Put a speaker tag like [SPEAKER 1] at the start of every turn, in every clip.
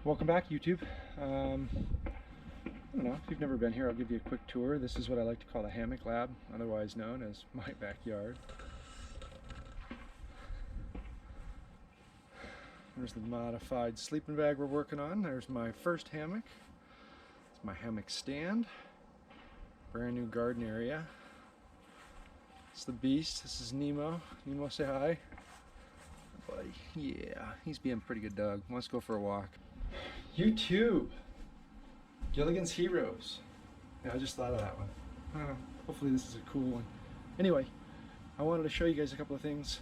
[SPEAKER 1] Welcome back, YouTube. I don't know, if you've never been here, I'll give you a quick tour. This is what I like to call the hammock lab, otherwise known as my backyard. There's the modified sleeping bag we're working on. There's my first hammock. It's my hammock stand. Brand new garden area. It's the beast. This is Nemo. Nemo, say hi. Buddy. Yeah, he's being a pretty good dog. Let's go for a walk. YouTube. Gilligan's Heroes. Yeah, I just thought of that one. Hopefully this is a cool one. Anyway, I wanted to show you guys a couple of things.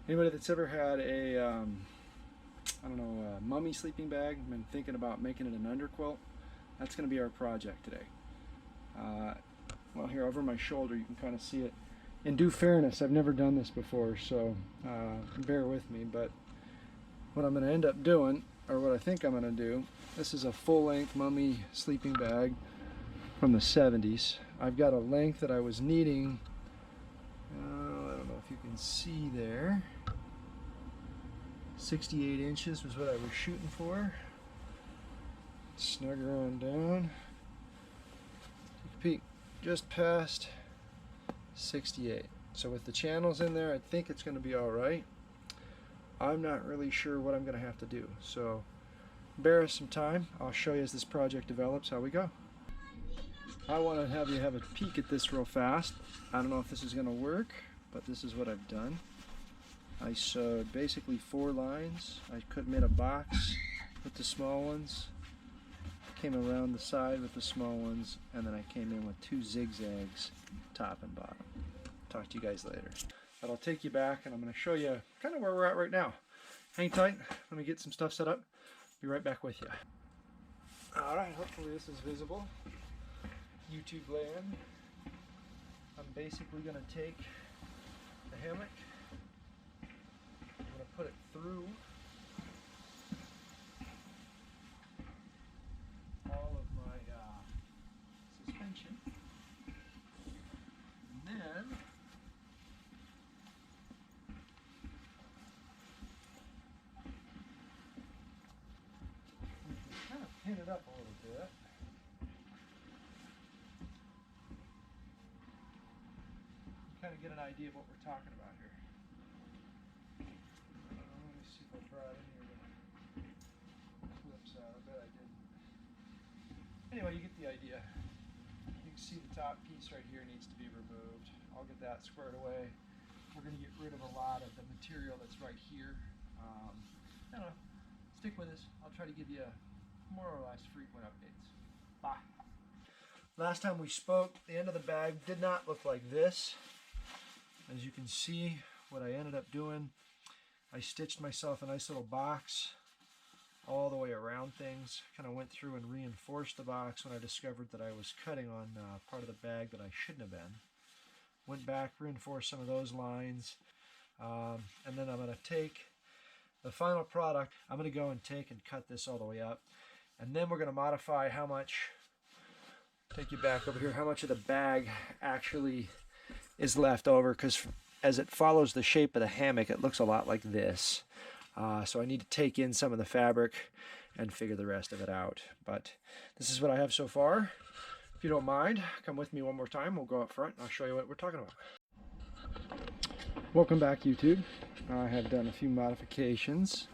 [SPEAKER 1] Anybody that's ever had a, I don't know, a mummy sleeping bag, been thinking about making it an underquilt, that's going to be our project today. Well, here over my shoulder you can kind of see it. In due fairness, I've never done this before, so bear with me, but what I'm going to end up doing, or what I think I'm going to do, this is a full-length mummy sleeping bag from the 70s. I've got a length that I was needing, I don't know if you can see there, 68 inches was what I was shooting for. Snug her on down. Take a peek, just past 68. So with the channels in there, I think it's going to be all right. I'm not really sure what I'm going to have to do, so bear us some time. I'll show you as this project develops how we go. I want to have you have a peek at this real fast. I don't know if this is going to work, but this is what I've done. I sewed basically 4 lines. I made a box with the small ones, came around the side with the small ones, and then I came in with 2 zigzags, top and bottom. Talk to you guys later. But I'll take you back and I'm going to show you kind of where we're at right now. Hang tight, let me get some stuff set up. Be right back with you. Alright, hopefully this is visible. YouTube land. I'm basically going to take the hammock, I'm going to put it through all of my suspension, and then we can kind of pin it up a little bit. Kind of get an idea of what we're talking about here. Let me see if I brought any of the clips out. I bet I didn't. Anyway, you get the idea. You can see the top piece right here needs to be removed. I'll get that squared away. We're going to get rid of a lot of the material that's right here. I don't know. Stick with us. I'll try to give you more or less frequent updates. Bye. Last time we spoke, the end of the bag did not look like this. As you can see, what I ended up doing, I stitched myself a nice little box all the way around things. Kind of went through and reinforced the box when I discovered that I was cutting on part of the bag that I shouldn't have been. Went back, reinforced some of those lines, and then I'm going to take the final product. I'm going to go and take and cut this all the way up, and then we're going to modify how much, take you back over here, how much of the bag actually is left over, because as it follows the shape of the hammock, it looks a lot like this. So I need to take in some of the fabric and figure the rest of it out. But this is what I have so far. If you don't mind, come with me one more time. We'll go up front and I'll show you what we're talking about. Welcome back, YouTube. I have done a few modifications.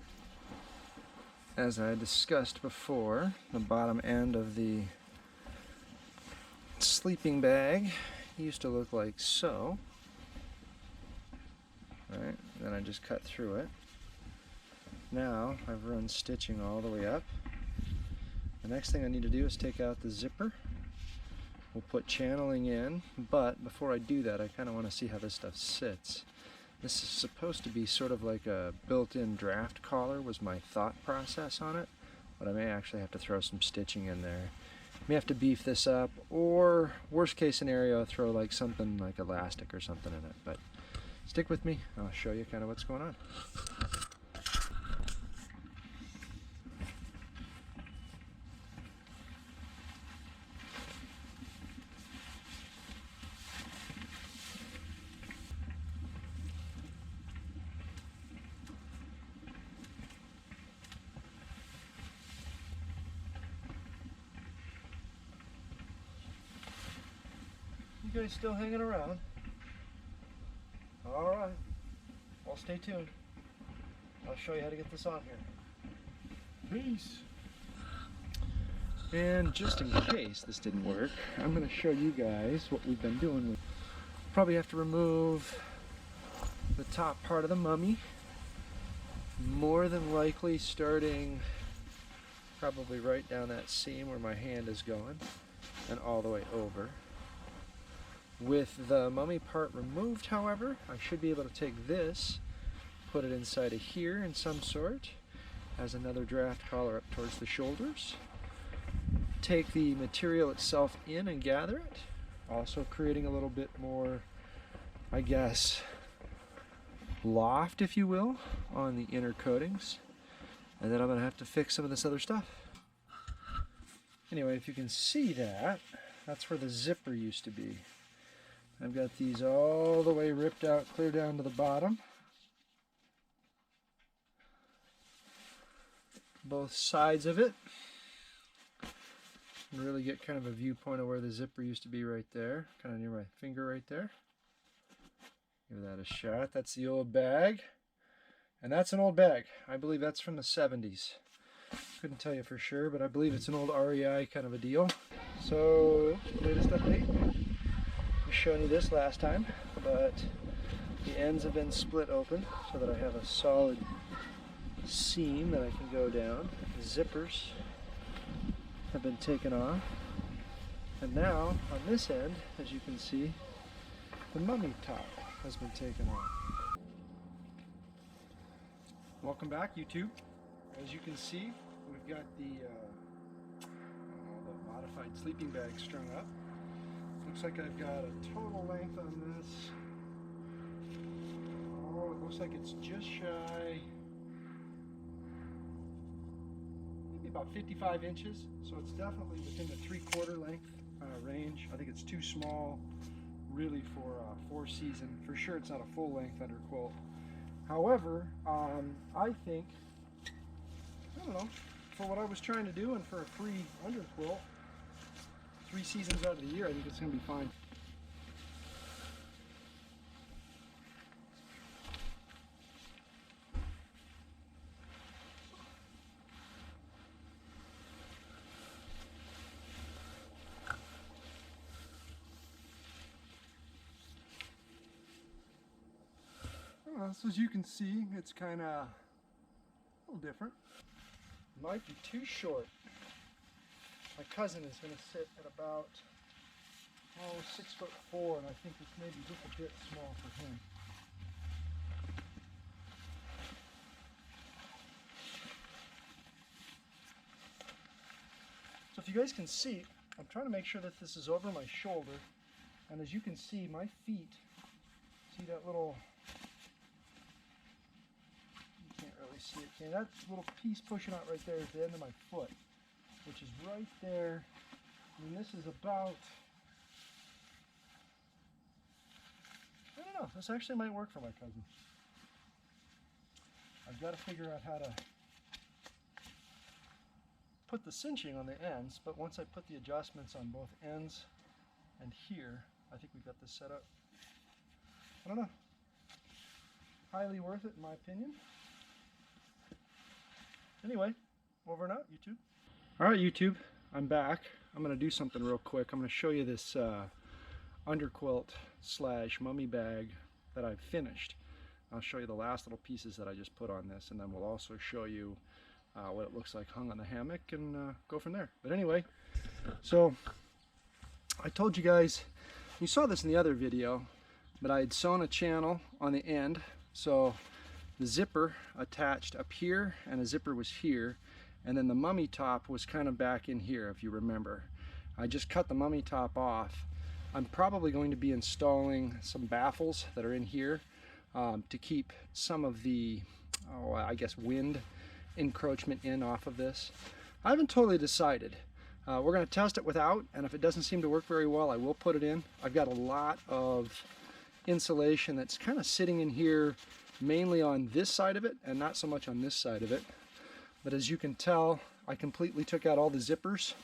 [SPEAKER 1] As I discussed before, the bottom end of the sleeping bag used to look like so. Right, then I just cut through it. Now I've run stitching all the way up. The next thing I need to do is take out the zipper. We'll put channeling in, but before I do that, I kind of want to see how this stuff sits. This is supposed to be sort of like a built-in draft collar, was my thought process on it, but I may actually have to throw some stitching in there. May have to beef this up, or worst case scenario, throw like something like elastic or something in it. But stick with me, I'll show you kind of what's going on. You guys still hanging around? All right. Well, stay tuned. I'll show you how to get this on here. Peace. And just in case this didn't work, I'm going to show you guys what we've been doing. Probably have to remove the top part of the mummy. More than likely starting probably right down that seam where my hand is going and all the way over. With the mummy part removed, however, I should be able to take this, put it inside of here in some sort, as another draft collar up towards the shoulders. Take the material itself in and gather it, also creating a little bit more, I guess, loft, if you will, on the inner coatings. And then I'm going to have to fix some of this other stuff. Anyway, if you can see that, that's where the zipper used to be. I've got these all the way ripped out clear down to the bottom. Both sides of it. Really get kind of a viewpoint of where the zipper used to be right there, kind of near my finger right there. Give that a shot. That's the old bag. And that's an old bag. I believe that's from the 70s. Couldn't tell you for sure, but I believe it's an old REI kind of a deal. So, latest update. I was showing you this last time, but the ends have been split open so that I have a solid seam that I can go down. The zippers have been taken off, and now on this end, as you can see, the mummy top has been taken off. Welcome back, YouTube. As you can see, we've got the modified sleeping bag strung up. Looks like I've got a total length on this. Oh, it looks like it's just shy, about 55 inches, so it's definitely within the 3/4 length range. I think it's too small really for a 4-season. For sure it's not a full length under quilt. However, I think, I don't know, for what I was trying to do and for a free under quilt, 3 seasons out of the year, I think it's going to be fine. So as you can see, it's kind of a little different. Might be too short. My cousin is going to sit at about 6'4", and I think it's maybe just a bit small for him. So if you guys can see, I'm trying to make sure that this is over my shoulder, and as you can see, my feet, see that little, see it, okay, that little piece pushing out right there is the end of my foot, which is right there, and this is about, I don't know, this actually might work for my cousin. I've got to figure out how to put the cinching on the ends, but once I put the adjustments on both ends and here, I think we've got this set up. I don't know. Highly worth it in my opinion. Anyway, over and out, YouTube. All right, YouTube, I'm back. I'm going to do something real quick. I'm going to show you this underquilt / mummy bag that I've finished. I'll show you the last little pieces that I just put on this, and then we'll also show you what it looks like hung on the hammock and go from there. But anyway, so I told you guys, you saw this in the other video, but I had sewn a channel on the end, so the zipper attached up here and a zipper was here, and then the mummy top was kind of back in here, if you remember. I just cut the mummy top off. I'm probably going to be installing some baffles that are in here to keep some of the, I guess, wind encroachment in off of this. I haven't totally decided. We're going to test it without, and if it doesn't seem to work very well, I will put it in. I've got a lot of insulation that's kind of sitting in here, mainly on this side of it and not so much on this side of it. But as you can tell, I completely took out all the zippers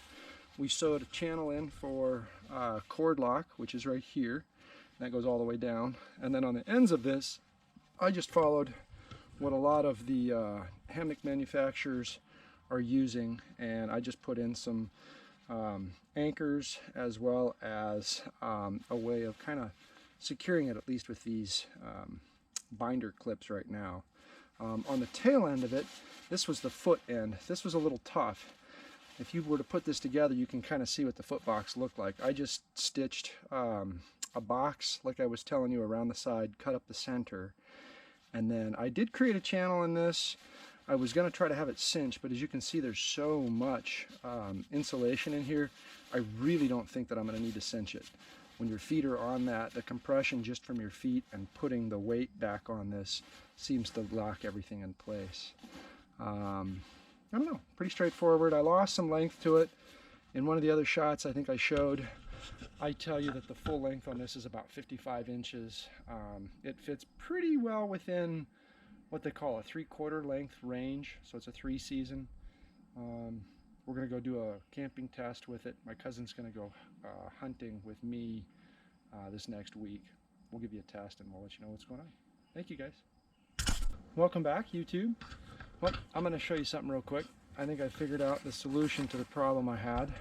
[SPEAKER 1] we sewed a channel in for cord lock, which is right here. That goes all the way down. And then on the ends of this, I just followed what a lot of the hammock manufacturers are using, and I just put in some anchors as well as a way of kind of securing it, at least with these binder clips right now. On the tail end of it, this was the foot end. This was a little tough. If you were to put this together, you can kind of see what the foot box looked like. I just stitched a box, like I was telling you, around the side, cut up the center, and then I did create a channel in this. I was going to try to have it cinched, but as you can see, there's so much insulation in here, I really don't think that I'm going to need to cinch it. When your feet are on that, the compression just from your feet and putting the weight back on this seems to lock everything in place. I don't know, pretty straightforward. I lost some length to it. In one of the other shots I think I showed, I tell you that the full length on this is about 55 inches. It fits pretty well within what they call a 3/4 length range, so it's a 3-season. We're going to go do a camping test with it. My cousin's going to go hunting with me this next week. We'll give you a test and we'll let you know what's going on. Thank you guys. Welcome back, YouTube. Well, I'm going to show you something real quick. I think I figured out the solution to the problem I had.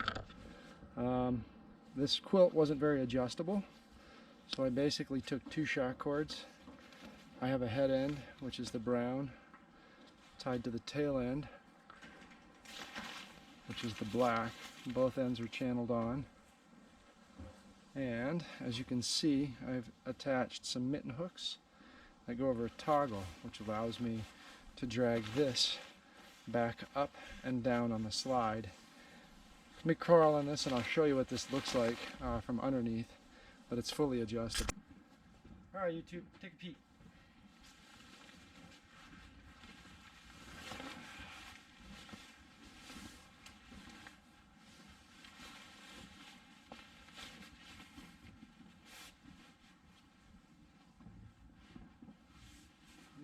[SPEAKER 1] This quilt wasn't very adjustable, so I basically took 2 shock cords. I have a head end, which is the brown, tied to the tail end, which is the black. Both ends are channeled on. And as you can see, I've attached some mitten hooks that go over a toggle, which allows me to drag this back up and down on the slide. Let me crawl on this and I'll show you what this looks like from underneath, but it's fully adjusted. Alright YouTube, take a peek.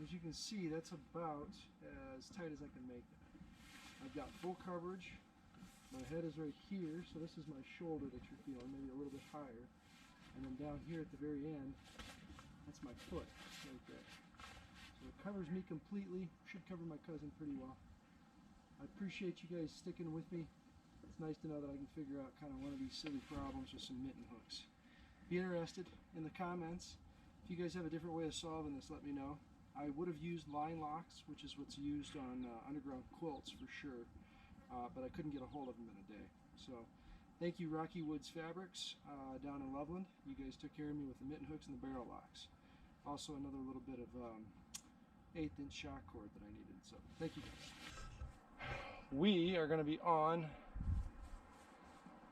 [SPEAKER 1] As you can see, that's about as tight as I can make that. I've got full coverage. My head is right here, so this is my shoulder that you're feeling, maybe a little bit higher. And then down here at the very end, that's my foot right there. So it covers me completely, should cover my cousin pretty well. I appreciate you guys sticking with me. It's nice to know that I can figure out kind of one of these silly problems with some mitten hooks. Be interested in the comments. If you guys have a different way of solving this, let me know. I would have used line locks, which is what's used on underground quilts for sure, but I couldn't get a hold of them in a day. So thank you Rocky Woods Fabrics down in Loveland. You guys took care of me with the mitten hooks and the barrel locks. Also another little bit of 1/8 inch shock cord that I needed. So thank you guys. We are going to be on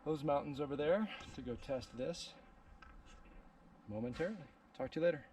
[SPEAKER 1] those mountains over there to go test this momentarily. Talk to you later.